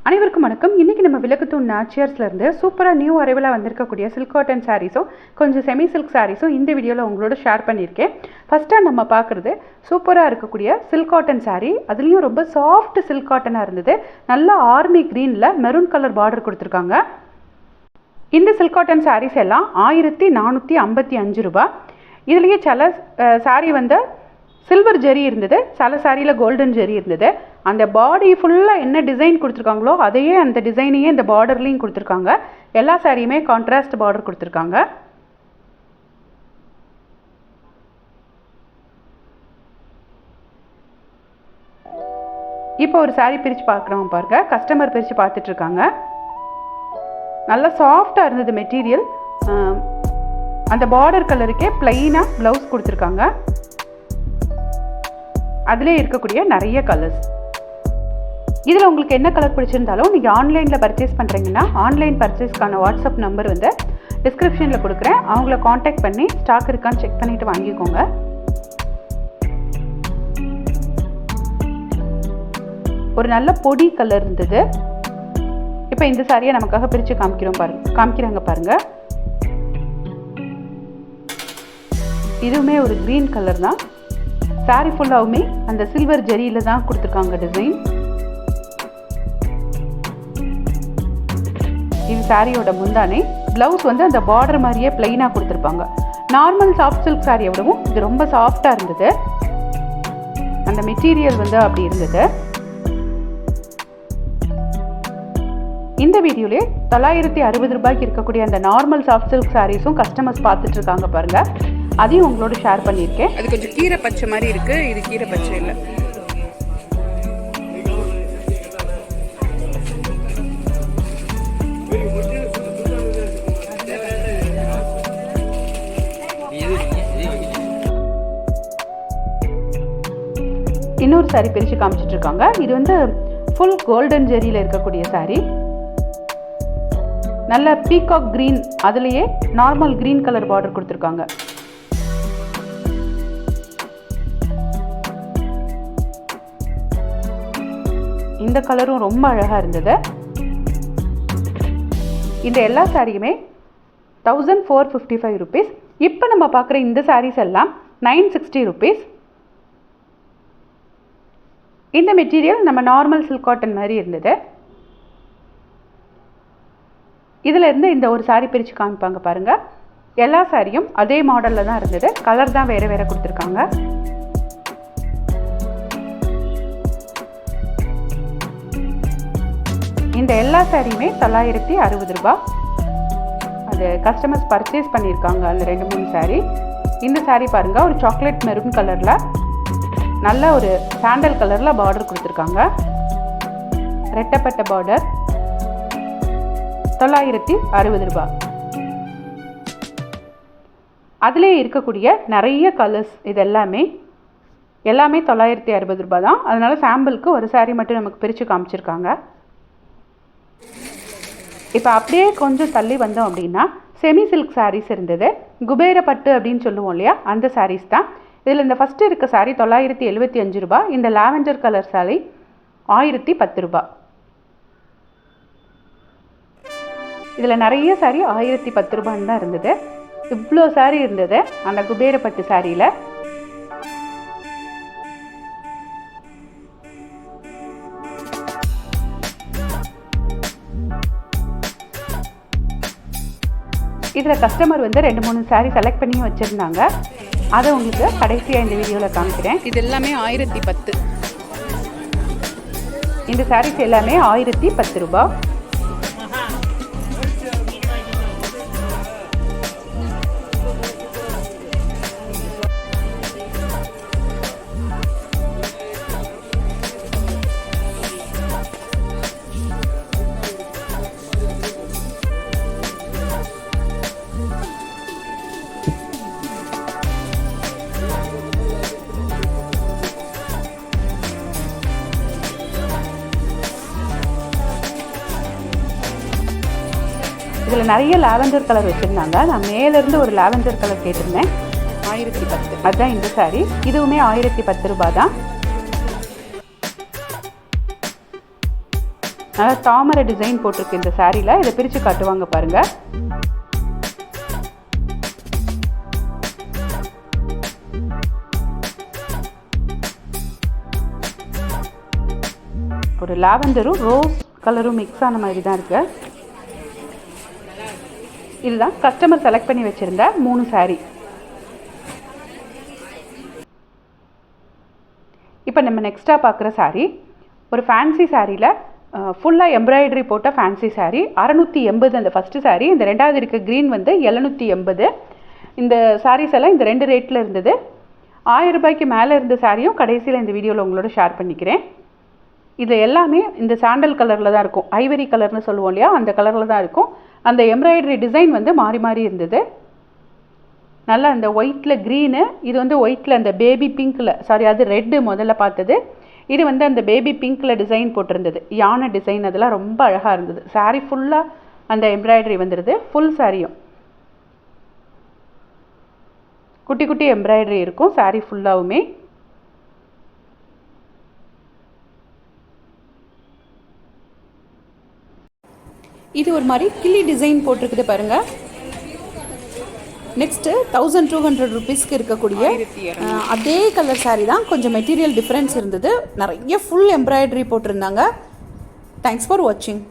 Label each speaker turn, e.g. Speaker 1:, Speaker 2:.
Speaker 1: அனைவருக்கும் வணக்கம். இன்றைக்கி நம்ம விளக்குத்தூண் நாச்சியார்ஸ்லேருந்து சூப்பராக நியூ அரைவலாக வந்திருக்கக்கூடிய சில்க் காட்டன் சாரீஸும் கொஞ்சம் செமி சில்க் சாரீஸும் இந்த வீடியோவில் உங்களோட ஷேர் பண்ணியிருக்கேன். ஃபஸ்ட்டாக நம்ம பார்க்குறது சூப்பராக இருக்கக்கூடிய சில்க் காட்டன் சாரீ. அதுலேயும் ரொம்ப சாஃப்ட் சில்க் காட்டனாக இருந்தது. நல்லா ஆர்மி க்ரீனில் மெரூன் கலர் பார்டர் கொடுத்துருக்காங்க. இந்த சில்க் காட்டன் சாரீஸ் எல்லாம் 1455 ரூபாய். இதுலேயே சில சாரீ வந்து சில்வர் ஜெரி இருந்தது, சில சாரியில் கோல்டன் ஜெரி இருந்தது. அந்த பாடி ஃபுல்லாக என்ன டிசைன் கொடுத்துருக்காங்களோ அதையே அந்த டிசைனையே இந்த பார்டர்லேயும் கொடுத்துருக்காங்க. எல்லா சாரியுமே கான்ட்ராஸ்ட் பார்டர் கொடுத்துருக்காங்க. இப்போ ஒரு சாரீ பிரித்து பார்க்குறவங்க பாருங்க, கஸ்டமர் பிரித்து பார்த்துட்ருக்காங்க. நல்லா சாஃப்டாக இருந்தது மெட்டீரியல். அந்த பார்டர் கலருக்கே பிளெயினாக ப்ளவுஸ் கொடுத்துருக்காங்க. அதிலே இருக்கக்கூடிய நிறைய கலர்ஸ். இதில் உங்களுக்கு என்ன கலர் பிடிச்சிருந்தாலும் நீங்கள் ஆன்லைனில் பர்ச்சேஸ் பண்ணுறீங்கன்னா ஆன்லைன் பர்ச்சேஸ்க்கான வாட்ஸ்அப் நம்பர் வந்து டிஸ்கிரிப்ஷனில் கொடுக்குறேன். அவங்கள காண்டாக்ட் பண்ணி ஸ்டாக் இருக்கான்னு செக் பண்ணிவிட்டு வாங்கிக்கோங்க. ஒரு நல்ல பொடி கலர் இருந்தது. இப்போ இந்த சாரியை நமக்காக பிரித்து காமிக்கிறாங்க பாருங்கள். இதுவுமே ஒரு க்ரீன் கலர் தான். சாரி ஃபுல்லாகவுமே அந்த சில்வர் ஜெரியில் தான் கொடுத்துருக்காங்க டிசைன். இது சாரியோட முந்தானை. ப்ளவுஸ் வந்து அந்த பார்டர் மாதிரியே பிளெயினாக கொடுத்துருப்பாங்க. நார்மல் சாஃப்ட் சில்க் சாரியை விடவும் இது ரொம்ப சாஃப்டாக இருந்தது. அந்த மெட்டீரியல் வந்து அப்படி இருந்தது. இந்த வீடியோலே 960 ரூபாய்க்கு இருக்கக்கூடிய அந்த நார்மல் சாஃப்ட் சில்க் சாரீஸும் கஸ்டமர்ஸ் பார்த்துட்டு இருக்காங்க பாருங்க. அதையும் உங்களோட ஷேர் பண்ணியிருக்கேன். அது கொஞ்சம் கீரை பச்சை மாதிரி இருக்கு, இது கீரை பச்சை இல்லை. இன்னொரு சாரி பிரித்து காமிச்சிட்டு இருக்காங்க. இது வந்து ஃபுல் கோல்டன் ஜெரியில் இருக்கக்கூடிய சாரி. நல்ல பீகாக் கிரீன், அதுலேயே நார்மல் கிரீன் கலர் பார்டர் கொடுத்துருக்காங்க. இந்த கலரும் ரொம்ப அழகாக இருந்தது. இந்த எல்லா சாரியுமே 1455 ருபீஸ். இப்போ நம்ம பார்க்குற இந்த சாரீஸ் எல்லாம் 960 ருபீஸ். இந்த மெட்டீரியல் நம்ம நார்மல் சில்க் காட்டன் மாதிரி இருந்தது. இதில் இருந்து இந்த ஒரு சாரீ பிரித்து காமிப்பாங்க பாருங்கள். எல்லா சாரியும் அதே மாடலில் தான் இருந்தது. கலர் தான் வேறு வேறு கொடுத்துருக்காங்க. இந்த எல்லா சாரியுமே 960 ரூபாய். அது கஸ்டமர்ஸ் பர்ச்சேஸ் பண்ணியிருக்காங்க அந்த 2-3 சாரீ. இந்த சாரீ பாருங்கள், ஒரு சாக்லேட் மெரூன் கலரில் நல்ல ஒரு சாண்டல் கலரில் பார்டர் கொடுத்துருக்காங்க. ரெட்டப்பட்ட பார்டர், 960 ரூபாய். அதிலே இருக்கக்கூடிய நிறைய கலர்ஸ் இது எல்லாமே 960 ரூபாய் தான். அதனால் சாம்பிளுக்கு ஒரு சாரீ மட்டும் நமக்கு பிரித்து காமிச்சிருக்காங்க. இப்போ அப்படியே கொஞ்சம் தள்ளி வந்தோம் அப்படின்னா செமி சில்க் சாரீஸ் இருந்தது. குபேரப்பட்டு அப்படின்னு சொல்லுவோம் இல்லையா, அந்த சாரீஸ் தான். இதில் இந்த ஃபஸ்ட்டு இருக்க சாரீ 975 ரூபாய். இந்த லாவெண்டர் கலர் சாரீ 1010 ரூபாய். இதில் நிறைய சாரீ 1010 ரூபான்னு தான் இருந்தது. இவ்வளோ சாரீ இருந்தது அந்த குபேரப்பட்டு சாரியில். இதில் கஸ்டமர் வந்து 2-3 சாரீ செலக்ட் பண்ணி வச்சுருந்தாங்க. அதை உங்களுக்கு கடைசியாக இந்த வீடியோவில் காமிக்கிறேன். இது எல்லாமே 1010. இந்த சாரீஸ் எல்லாமே 1010 ரூபாய். இதில் நிறைய லாவெண்டர் கலர் வச்சுருந்தாங்க. நான் மேலேருந்து ஒரு லாவெண்டர் கலர் கேட்டிருந்தேன். 1010. அதுதான் இந்த சாரீ. இதுவுமே 1010 ரூபாய் தான். தாமரை டிசைன் போட்டிருக்கு இந்த சாரியில். இதை பிரித்து காட்டுவாங்க பாருங்கள். ஒரு லாவெண்டரும் ரோஸ் கலரும் மிக்ஸ் ஆன மாதிரி தான் இருக்குது. இதுதான் கஸ்டமர் செலக்ட் பண்ணி வச்சுருந்த 3 சாரீ. இப்போ நம்ம நெக்ஸ்ட்டாக பார்க்குற சாரீ ஒரு ஃபேன்சி சாரியில் ஃபுல்லாக எம்ப்ராய்டரி போட்ட ஃபேன்சி சாரீ. 680 அந்த ஃபஸ்ட்டு சாரீ. இந்த ரெண்டாவது இருக்க க்ரீன் வந்து 780. இந்த சாரீஸ் எல்லாம் இந்த 2 ரேட்டில் இருந்தது. 1000 ரூபாய்க்கு மேலே இருந்த சாரியும் கடைசியில் இந்த வீடியோவில் உங்களோட ஷேர் பண்ணிக்கிறேன். இது எல்லாமே இந்த சாண்டல் கலரில் தான் இருக்கும். ஐவரி கலர்னு சொல்லுவோம் இல்லையா, அந்த கலரில் தான் இருக்கும். அந்த எம்ப்ராய்டரி டிசைன் வந்து மாறி மாறி இருந்தது. நல்லா அந்த ஒயிட்டில் க்ரீனு, இது வந்து ஒயிட்டில் அந்த பேபி பிங்க்கில், சாரி அது ரெட்டு முதல்ல பார்த்தது. இது வந்து அந்த பேபி பிங்க்கில் டிசைன் போட்டிருந்தது, யானை டிசைன். அதெல்லாம் ரொம்ப அழகாக இருந்தது. சாரீ ஃபுல்லாக அந்த எம்ப்ராய்டரி வந்துடுது. ஃபுல் சாரியும் குட்டி குட்டி எம்ப்ராய்டரி இருக்கும் சாரீ ஃபுல்லாகவுமே. இது ஒரு மாதிரி கிளி டிசைன் போட்டிருக்குது பாருங்கள். நெக்ஸ்ட்டு 1200 ருபீஸ்க்கு இருக்கக்கூடிய அதே கலர் சாரீ தான். கொஞ்சம் மெட்டீரியல் டிஃப்ரென்ஸ் இருந்தது. நிறைய ஃபுல் எம்ப்ராய்டரி போட்டிருந்தாங்க. தேங்க்ஸ் ஃபார் வாட்சிங்.